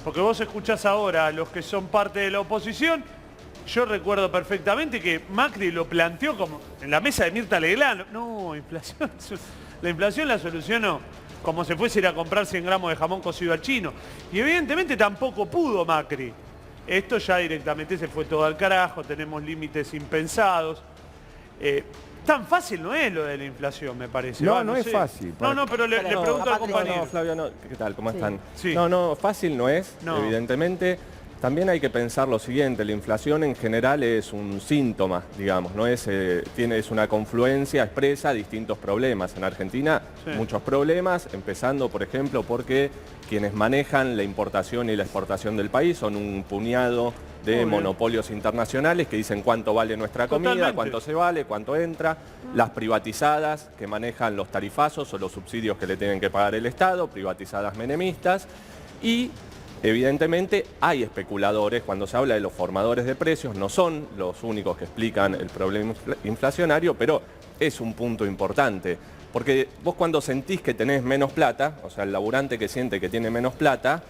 Porque vos escuchás ahora a los que son parte de la oposición. Yo recuerdo perfectamente que Macri lo planteó como en la mesa de Mirta Legrand. No, inflación, la inflación la solucionó como si fuese ir a comprar 100 gramos de jamón cocido al chino. Y evidentemente tampoco pudo Macri. Esto ya directamente se fue todo al carajo, tenemos límites impensados. Tan fácil no es lo de la inflación, me parece. No, no es fácil. No, pero le pregunto al compañero. No, Flavio, no. ¿Qué tal? ¿Cómo están? Sí. No, fácil no es, No. evidentemente. También hay que pensar lo siguiente, la inflación en general es un síntoma, digamos, no es, es una confluencia expresa de distintos problemas. En Argentina, muchos problemas, empezando, por ejemplo, porque quienes manejan la importación y la exportación del país son un puñado de monopolios internacionales que dicen cuánto vale nuestra comida, cuánto se vale, cuánto entra, las privatizadas que manejan los tarifazos o los subsidios que le tienen que pagar el Estado, privatizadas menemistas, y evidentemente hay especuladores. Cuando se habla de los formadores de precios, no son los únicos que explican el problema inflacionario, pero es un punto importante. Porque vos cuando sentís que tenés menos plata, o sea, el laburante que siente que tiene menos plata,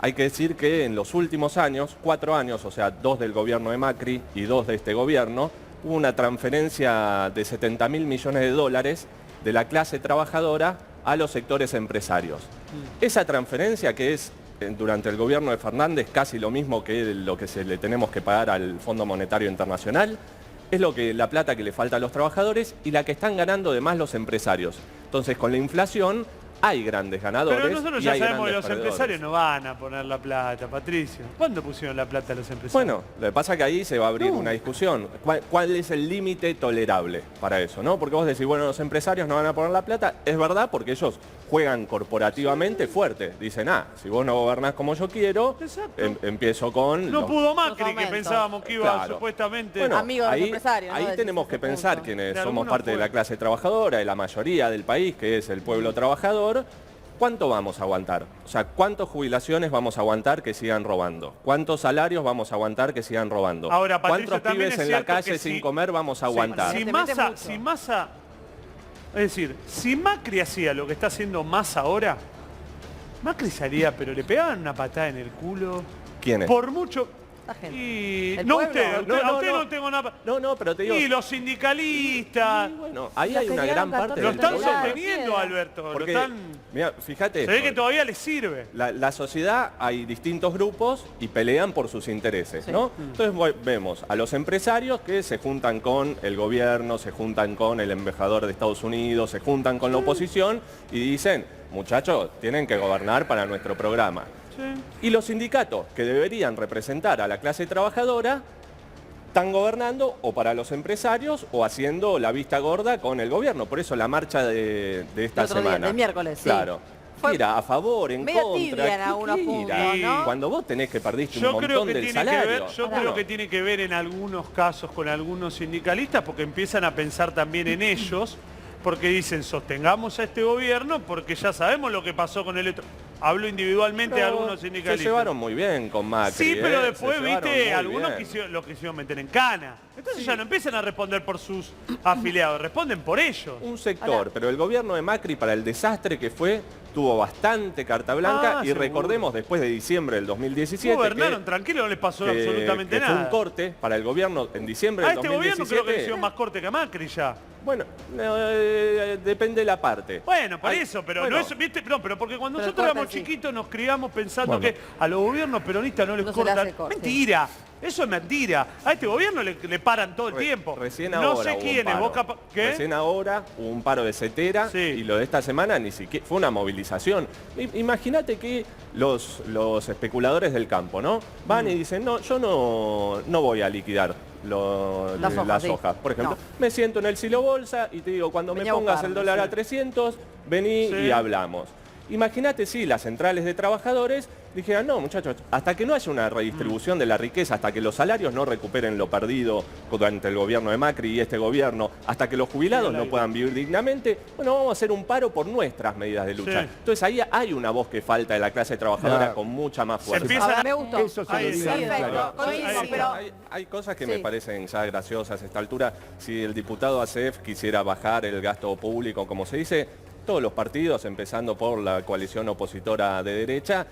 hay que decir que en los últimos años, 4 años, o sea, 2 del gobierno de Macri y 2 de este gobierno, hubo una transferencia de 70.000 millones de dólares de la clase trabajadora a los sectores empresarios. Esa transferencia, que es durante el gobierno de Fernández casi lo mismo que lo que le tenemos que pagar al Fondo Monetario Internacional, es la plata que le falta a los trabajadores y la que están ganando además los empresarios. Entonces, con la inflación hay grandes ganadores. Pero nosotros y ya hay sabemos que grandes los perdedores. empresarios no van a poner la plata, Patricio. ¿Cuándo pusieron la plata los empresarios? Bueno, lo que pasa es que ahí se va a abrir una discusión. ¿Cuál es el límite tolerable para eso, no? Porque vos decís, bueno, los empresarios no van a poner la plata. Es verdad, porque ellos juegan corporativamente fuerte. Dicen, si vos no gobernás como yo quiero, empiezo con... No pudo Macri, que aumentos. pensábamos que iba Claro. supuestamente... Bueno, Amigos de los ahí, empresarios, ¿no? ahí Del tenemos que punto. pensar quienes De somos alguna parte de la forma. clase trabajadora, de la mayoría del país, que es el pueblo trabajador, ¿cuánto vamos a aguantar? O sea, ¿cuántas jubilaciones vamos a aguantar que sigan robando? ¿Cuántos salarios vamos a aguantar que sigan robando? Ahora, Patricio, ¿Cuántos también pibes es en la cierto calle que sin si- comer vamos a aguantar? Si Massa... Es decir, si Macri hacía lo que está haciendo Massa ahora, Macri salía, pero le pegaban una patada en el culo. ¿Quién es? Por mucho... La gente. Y... ¿El No pueblo? usted, a usted no. no tengo nada... No, pero te digo... Y los sindicalistas... Y bueno, ahí Lo hay una pelearon gran parte Lo del están problema. sosteniendo, Alberto. Porque, Lo están... mira, fíjate Se ve esto. que todavía les sirve. La sociedad, hay distintos grupos y pelean por sus intereses, ¿no? Entonces vemos a los empresarios que se juntan con el gobierno, se juntan con el embajador de Estados Unidos, se juntan con la oposición y dicen, muchachos, tienen que gobernar para nuestro programa. Y los sindicatos, que deberían representar a la clase trabajadora, están gobernando o para los empresarios o haciendo la vista gorda con el gobierno. Por eso la marcha de esta El otro día, semana. del miércoles, sí. Claro. Fue Era a favor, en medio contra. tibia en algunos ¿Qué puntos, era? ¿no? Cuando vos tenés que perdiste un Yo creo montón que del tiene que salario. ver, yo creo que tiene que ver en algunos casos con algunos sindicalistas porque empiezan a pensar también en ellos, porque dicen sostengamos a este gobierno porque ya sabemos lo que pasó con el otro. Hablo individualmente de algunos Se sindicalistas. llevaron muy bien con Macri. Sí, pero después, Se llevaron viste, muy algunos bien. lo quisieron meter en cana. Entonces ya no empiezan a responder por sus afiliados, responden por ellos. Un sector, pero el gobierno de Macri, para el desastre que fue, tuvo bastante carta blanca y seguro. recordemos después de diciembre del 2017 Gobernaron tranquilo, no les pasó absolutamente que nada. fue un corte para el gobierno en diciembre A del este 2017. gobierno creo que le hicieron más corte que a Macri ya. Bueno, depende de la parte. Bueno, por Hay- eso, pero bueno, no es, ¿viste? No, pero porque cuando Pero nosotros cortan, éramos sí. chiquitos nos criamos pensando Bueno. que a los gobiernos peronistas no les No se le cortan. hace corte. Mentira, eso es mentira. A este gobierno le paran todo el tiempo. Recién no ahora sé hubo un quiénes, paro. vos ¿qué? Recién ahora hubo un paro de Cetera Sí. y lo de esta semana ni siquiera fue una movilización. Imagínate que los especuladores del campo, ¿no? Van y dicen, no, yo no voy a liquidar las hojas, por ejemplo. No. Me siento en el silo bolsa y te digo, cuando Vení me a pongas buscarme, el dólar a sí. 300, vení Sí. y hablamos. Imagínate si las centrales de trabajadores dijeran, no muchachos, hasta que no haya una redistribución de la riqueza, hasta que los salarios no recuperen lo perdido durante el gobierno de Macri y este gobierno, hasta que los jubilados no puedan vivir dignamente, bueno, vamos a hacer un paro por nuestras medidas de lucha. Sí. Entonces ahí hay una voz que falta de la clase trabajadora Claro. con mucha más fuerza. empieza- Ahora, me gustó. Eso se Ahí lo está. digo, Perfecto, claro. coincido, Ahí está. pero... Hay cosas que Sí. me parecen ya graciosas a esta altura. Si el diputado Acef quisiera bajar el gasto público, como se dice, todos los partidos, empezando por la coalición opositora de derecha,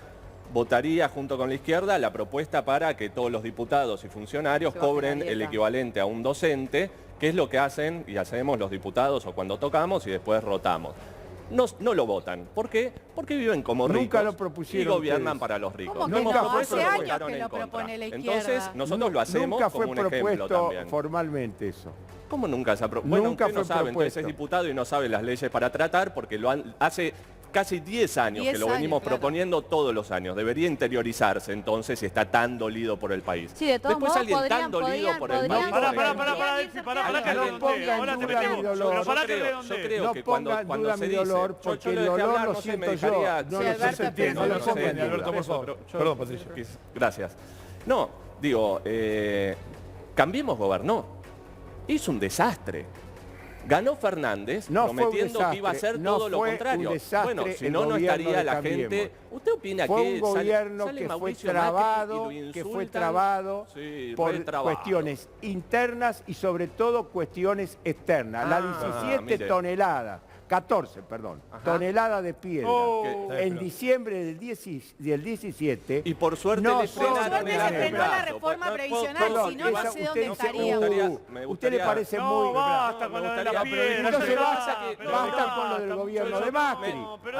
votaría junto con la izquierda la propuesta para que todos los diputados y funcionarios cobren el equivalente a un docente, que es lo que hacen y hacemos los diputados o cuando tocamos y después rotamos. No lo votan. ¿Por qué? Porque viven como ricos. Nunca lo propusieron y gobiernan ustedes. para los ricos. ¿Cómo que hemos no? propuesto, Hace lo años votaron que en lo contra. propone la izquierda. Entonces, nosotros lo hacemos Nunca fue como un ejemplo propuesto también. formalmente eso. ¿Cómo nunca se ha propuesto? Bueno, Nunca usted no fue sabe, entonces propuesto. es diputado y no sabe las leyes para tratar porque hace casi 10 años 10 que lo años, venimos claro. proponiendo todos los años. Debería interiorizarse entonces si está tan dolido por el país. Sí, de todos Después modos, alguien tan dolido por el país. Pará, por ejemplo, Delphi, pará, que no ponga en ahora te duda mi metemos. dolor. Pero pará Yo que creo redondee. No que ponga en cuando duda se mi dice, dolor, porque el dejé dolor hablar, lo no sé, siento me yo. dejaría- No Sí, lo Alberto, sé sentir, no lo ponga en entiendo, duda. Alberto, por favor. Perdón, Patricio. Gracias. No, digo, Cambiemos gobernó. Hizo un desastre. Ganó Fernández No fue un prometiendo que iba a desastre, hacer no todo lo fue contrario. un desastre Bueno, si el no, no gobierno estaría de la Cambiemos. gente. ¿Usted opina Fue que un gobierno sale que fue Mauricio trabado, Macri y lo que fue insultan? trabado Sí, por re trabado. cuestiones internas y sobre todo cuestiones externas. Las 17 mire. toneladas, 14, perdón, toneladas de piedra Oh. en diciembre del 17. Y por suerte no le son frenaron suerte el se frenó la abrazo. reforma Por- previsional, perdón, si no, no sé usted dónde no estaríamos. ¿Usted le parece No, muy... basta me con lo de gustaría- la pero piedra. entonces ya basta está, que- pero basta con lo del gobierno de Macri.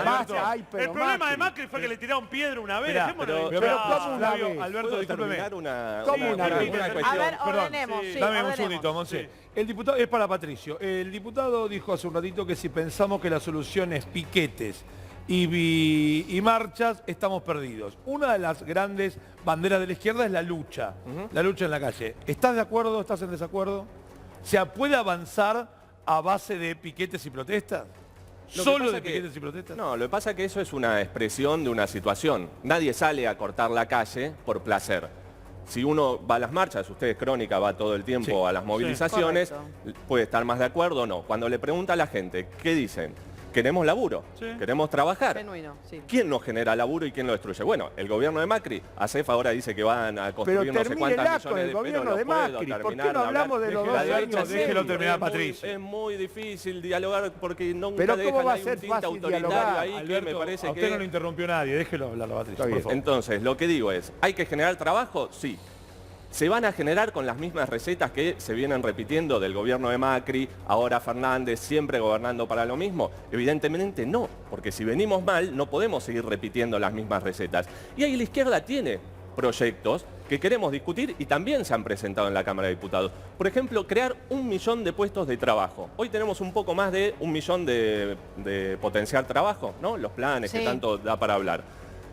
Basta, ay, pero el problema Macri. de Macri fue que le tiraron piedra una vez. Mirá, dejémonos de pero hinchar. ¿cómo una vez? Alberto, ¿Puedo discúlpeme. terminar una ¿Cómo una vez? cuestión? A ver, Perdón, ordenemos. sí. Sí, Dame un ordenemos. segundito, Monse. El diputado, es para Patricio. El diputado dijo hace un ratito que si pensamos que la solución es piquetes y marchas, estamos perdidos. Una de las grandes banderas de la izquierda es la lucha en la calle. ¿Estás de acuerdo? ¿Estás en desacuerdo? ¿Se puede avanzar a base de piquetes y protestas? Lo que ¿Solo pasa de que- piquetes y protestas? No, lo que pasa es que eso es una expresión de una situación. Nadie sale a cortar la calle por placer. Si uno va a las marchas, usted es crónica, va todo el tiempo Sí. a las movilizaciones, correcto. puede estar más de acuerdo o no. Cuando le pregunta a la gente, ¿qué dicen? Queremos laburo, Sí. queremos trabajar. Genuino, sí. ¿Quién nos genera laburo y quién lo destruye? Bueno, el gobierno de Macri. ACEF ahora dice que van a Pero construir no sé cuántas termínela millones con el de gobierno pero de no puedo Macri. ¿Por qué terminar no de hablamos hablar. de los La dos derecha años de déjelo siempre terminar, es muy- Patricio. Es muy difícil dialogar porque nunca Pero ¿cómo dejan, va a hay un ser tinte fácil autoritario dialogar? ahí que Alberto, me parece a usted que... no lo interrumpió nadie, déjelo hablar a Patricio, Está por bien. favor. Entonces, lo que digo es, ¿hay que generar trabajo? Sí. ¿Se van a generar con las mismas recetas que se vienen repitiendo del gobierno de Macri, ahora Fernández, siempre gobernando para lo mismo? Evidentemente no, porque si venimos mal no podemos seguir repitiendo las mismas recetas. Y ahí la izquierda tiene proyectos que queremos discutir y también se han presentado en la Cámara de Diputados. Por ejemplo, crear 1 millón de puestos de trabajo. Hoy tenemos un poco más de 1 millón de potenciar trabajo, ¿no? Los planes que Sí. tanto da para hablar.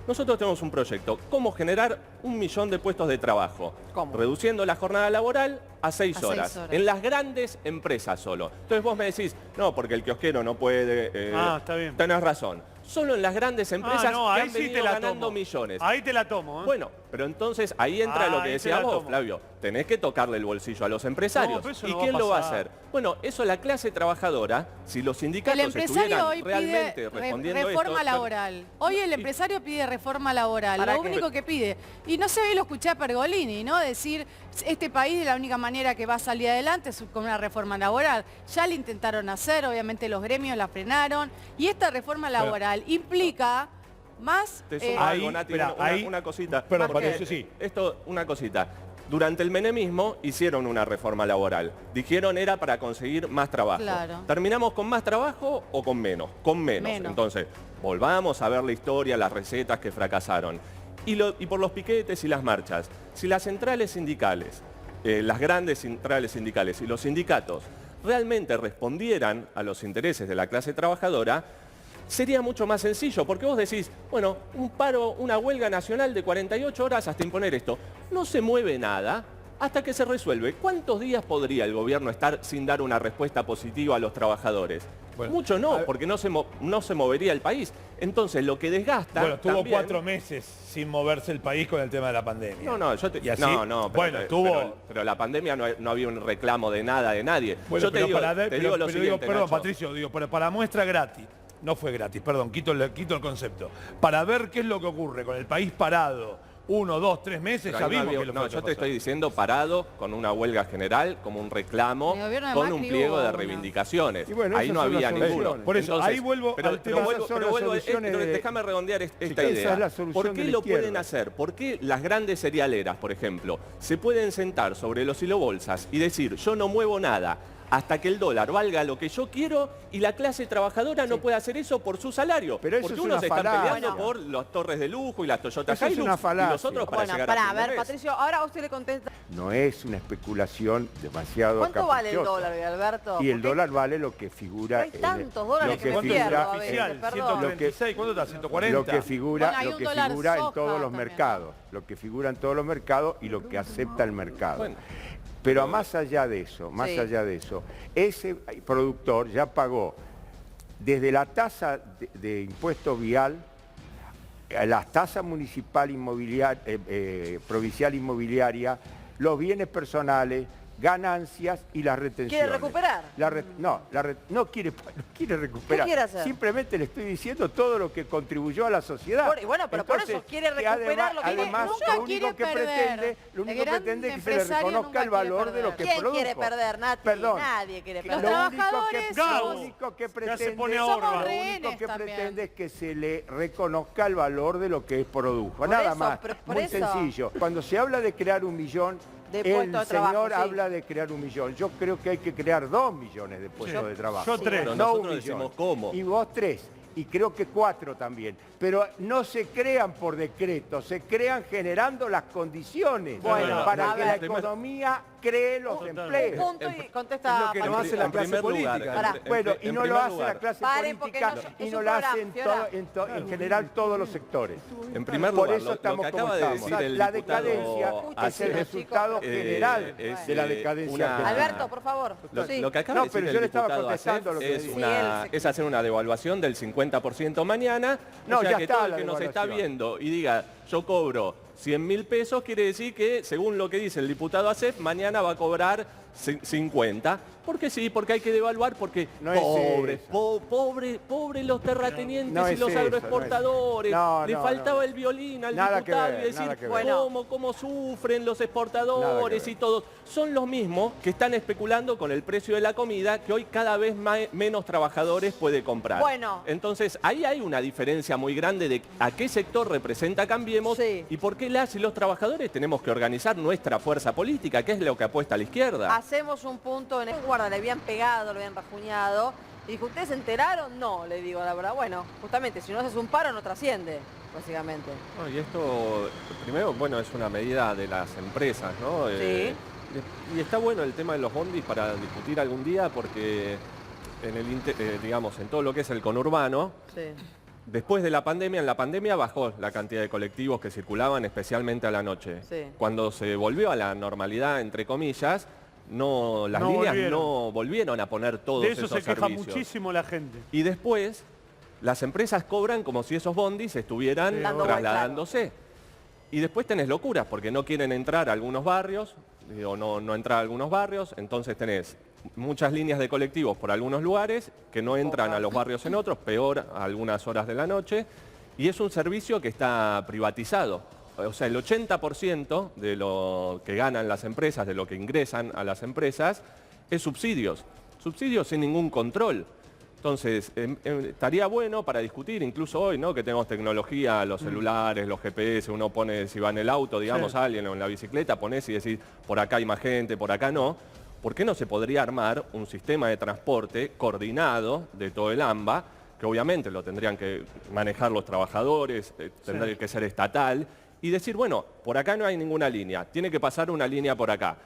Nosotros tenemos un proyecto, cómo generar 1 millón de puestos de trabajo, ¿Cómo? reduciendo la jornada laboral a 6 A 6 horas, horas. en las grandes empresas solo. Entonces vos me decís, no, porque el kiosquero no puede, Está bien. tenés razón. Solo en las grandes empresas No, que ahí han sí venido te la ganando tomo. millones. Ahí te la tomo. ¿eh? Bueno, pero entonces ahí entra lo que Ahí te decía la vos, tomo. Flavio. Tenés que tocarle el bolsillo a los empresarios. No, pero eso ¿Y no va quién a lo va a pasar. hacer? Bueno, eso la clase trabajadora, si los sindicatos El empresario estuvieran hoy realmente pide respondiendo reforma esto, laboral. Hoy el empresario pide reforma laboral, ¿Para lo qué? único que pide. Y no sé, hoy lo escuché a Pergolini, ¿no? Decir, este país de la única manera que va a salir adelante es con una reforma laboral. Ya la intentaron hacer, obviamente los gremios la frenaron. Y esta reforma laboral implica más... Te sumo Ahí, algo, Nati, espera, ahí- una cosita. Perdón, Porque Patricio, sí. Esto, una cosita. Durante el menemismo hicieron una reforma laboral. Dijeron era para conseguir más trabajo. Claro. ¿Terminamos con más trabajo o con menos? Con menos. Menos. Entonces, volvamos a ver la historia, las recetas que fracasaron. Y por los piquetes y las marchas. Si las centrales sindicales, las grandes centrales sindicales y los sindicatos realmente respondieran a los intereses de la clase trabajadora, sería mucho más sencillo, porque vos decís, bueno, un paro, una huelga nacional de 48 horas hasta imponer esto. No se mueve nada hasta que se resuelve. ¿Cuántos días podría el gobierno estar sin dar una respuesta positiva a los trabajadores? Bueno, Mucho a no, ver. porque no se movería el país. Entonces, lo que desgasta... Bueno, tuvo también- 4 meses sin moverse el país con el tema de la pandemia. No, yo te... ¿Y así? No, Bueno, pero la pandemia no había un reclamo de nada de nadie. Bueno, yo te pero digo, para ver- te digo pero lo digo, siguiente, perdón, Nacho. Patricio, digo, para muestra gratis. No fue gratis, perdón, quito el concepto. Para ver qué es lo que ocurre con el país parado, 1, 2, 3 meses, Pero ya ahí no vimos había- que lo no, fue yo te pasar. estoy diciendo parado con una huelga general, como un reclamo, En el gobierno de con un Macri pliego hubo de una. reivindicaciones. Y bueno, ahí esas no son las había ninguno. soluciones. Por eso, ahí vuelvo pero, al pero tema. vuelvo, Esas son pero las vuelvo- soluciones de- déjame redondear esta esa idea. es la solución ¿Por de qué la lo pueden izquierda. hacer? ¿Por qué las grandes cerealeras, por ejemplo, se pueden sentar sobre los hilobolsas y decir, yo no muevo nada hasta que el dólar valga lo que yo quiero y la clase trabajadora no puede hacer eso por su salario? Pero eso Porque es unos una están falacia. peleando por las torres de lujo y las Toyota Eso es Hilux una y falacia. los otros para Bueno, llegar para a fin de ver, mes. Patricio, ahora usted le contesta. No es una especulación demasiado ¿Cuánto vale el caprichosa. dólar, Alberto? Y el Porque dólar vale lo que figura... no hay tantos dólares lo que me figura- pierdo a Oficial, veces, perdón. 136, ¿cuánto está? 140. Lo que figura, Bueno, hay lo un que dólar figura en soja todos los también. mercados. Lo que figura en todos los mercados y lo que acepta el mercado. Bueno. Pero más allá de eso, ese productor ya pagó desde la tasa de impuesto vial, a la tasa municipal provincial inmobiliaria, los bienes personales, ganancias y las retenciones. ¿Quiere recuperar? No quiere recuperar. ¿Qué quiere hacer? Simplemente le estoy diguiendo todo lo que contribuyó a la sociedad. Bueno, pero por eso quiere recuperar lo que además, nunca lo único quiere que perder. lo único El que gran pretende es que se le empresario reconozca el nunca quiere valor de lo perder. que ¿Quién produjo. quiere perder, Nati? Perdón. Nadie quiere Los perder. trabajadores Lo somos- único que Ya se pretende, pone a Somos Orban. lo rehenes único que también. pretende es que se le reconozca el valor de lo que produjo. Por Nada eso, más. por Muy eso. sencillo. Cuando se habla de crear 1 millón, De el puestos de trabajo, señor sí. habla de crear 1 millón. Yo creo que hay que crear 2 millones de puestos de trabajo. Yo 3. Pero No nosotros 1 millón. decimos cómo. Y vos 3. Y creo que 4 también. Pero no se crean por decreto, se crean generando las condiciones Bueno, para a que la ver. economía cree los Un empleos. punto y contesta Es lo que no Patricio. hace la En clase primer lugar, política. Pará. Bueno, y no lo hace la clase Paren, porque política no- y es no un lo programa, hacen Fiora. en general todos los sectores. En primer Por lugar, eso lo estamos que como acaba de estamos. decir el La diputado decadencia es el Acef, resultado general es, de la decadencia. una- argentina. Alberto, por favor. Sí. Lo que acaba No, de decir pero el yo le estaba diputado contestando Acef lo que es, dice. es hacer una devaluación del 50% mañana. No, o sea ya que está todo el la que nos está devaluación. viendo y diga, yo cobro 100.000 pesos, quiere decir que, según lo que dice el diputado Acef, mañana va a cobrar 50. Porque sí, porque hay que devaluar, porque No es pobres, eso. pobres los terratenientes No y es los eso, no es agroexportadores. eso. Le No, faltaba no. el violín al Nada que diputado ver, y decir nada que ver. Bueno. cómo sufren los exportadores Nada que ver. y todos. Son los mismos que están especulando con el precio de la comida que hoy cada vez menos trabajadores puede comprar. Bueno. Entonces, ahí hay una diferencia muy grande de a qué sector representa Cambiemos Sí. y por qué las y los trabajadores tenemos que organizar nuestra fuerza política, que es lo que apuesta a la izquierda. Hacemos un punto en el guarda, le habían pegado, le habían rajuñado. Y dijo, ¿ustedes se enteraron? No, le digo la verdad. Bueno, justamente, si no haces un paro no trasciende, básicamente. No, y esto, primero, bueno, es una medida de las empresas, ¿no? Sí. Y está bueno el tema de los bondis para discutir algún día porque digamos, en todo lo que es el conurbano, Sí. después de la pandemia, en la pandemia bajó la cantidad de colectivos que circulaban, especialmente a la noche. Sí. Cuando se volvió a la normalidad, entre comillas, las No líneas volvieron. no volvieron a poner todos De eso esos se queja servicios. muchísimo la gente. Y después, las empresas cobran como si esos bondis estuvieran Dando trasladándose. Y después tenés locuras, porque no quieren entrar a algunos barrios, o no entrar a algunos barrios, entonces tenés muchas líneas de colectivos por algunos lugares que no entran a los barrios en otros, peor a algunas horas de la noche, y es un servicio que está privatizado. O sea, el 80% de lo que ganan las empresas, de lo que ingresan a las empresas, es subsidios. Subsidios sin ningún control. Entonces, estaría bueno para discutir, incluso hoy, ¿no? Que tenemos tecnología, los celulares, los GPS, uno pone, si va en el auto, digamos, Sí. alguien o en la bicicleta, ponés y decís, por acá hay más gente, por acá no. ¿Por qué no se podría armar un sistema de transporte coordinado de todo el AMBA, que obviamente lo tendrían que manejar los trabajadores, tendría que ser estatal, y decir, bueno, por acá no hay ninguna línea, tiene que pasar una línea por acá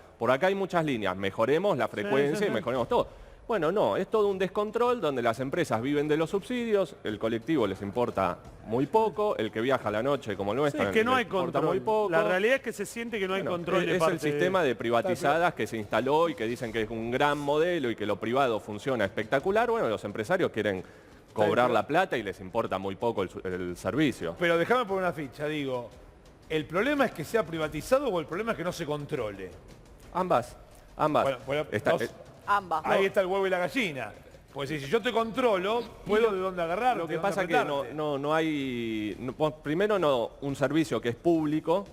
hay muchas líneas, mejoremos la frecuencia y mejoremos todo. Bueno, no, es todo un descontrol donde las empresas viven de los subsidios, el colectivo les importa muy poco, el que viaja a la noche como Sí, nuestro es que no les hay importa control. muy poco. La realidad es que se siente que no hay Bueno, control de es parte el sistema de privatizadas que se instaló y que dicen que es un gran modelo y que lo privado funciona espectacular. Bueno, los empresarios quieren cobrar la plata y les importa muy poco el servicio. Pero déjame poner una ficha, digo, ¿el problema es que sea privatizado o el problema es que no se controle? Ambas. Bueno, Está- dos- Ambas. Ahí está el huevo y la gallina. Pues si yo te controlo, puedo de dónde agarrar. Lo que pasa es que no hay... primero, un servicio que es público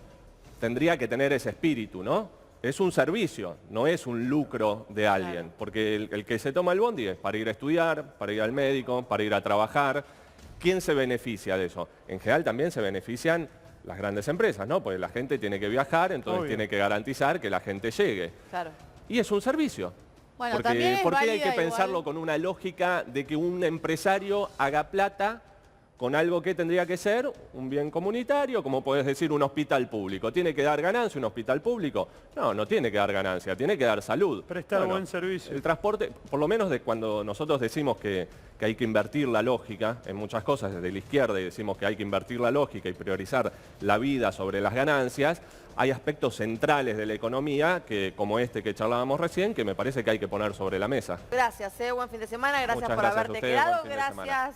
tendría que tener ese espíritu, ¿no? Es un servicio, no es un lucro de alguien. Claro. Porque el que se toma el bondi es para ir a estudiar, para ir al médico, para ir a trabajar. ¿Quién se beneficia de eso? En general también se benefician las grandes empresas, ¿no? Porque la gente tiene que viajar, entonces tiene que garantizar que la gente llegue. Claro. Y es un servicio. Bueno, porque, ¿por qué hay que pensarlo con una lógica de que un empresario haga plata con algo que tendría que ser un bien comunitario, como podés decir un hospital público? ¿Tiene que dar ganancia un hospital público? No, no tiene que dar ganancia, tiene que dar salud. Prestar buen servicio. El transporte, por lo menos de cuando nosotros decimos que hay que invertir la lógica en muchas cosas desde la izquierda y decimos que hay que invertir la lógica y priorizar la vida sobre las ganancias, hay aspectos centrales de la economía, que como este que charlábamos recién, que me parece que hay que poner sobre la mesa. Gracias, buen fin de semana, gracias por haberte quedado, gracias.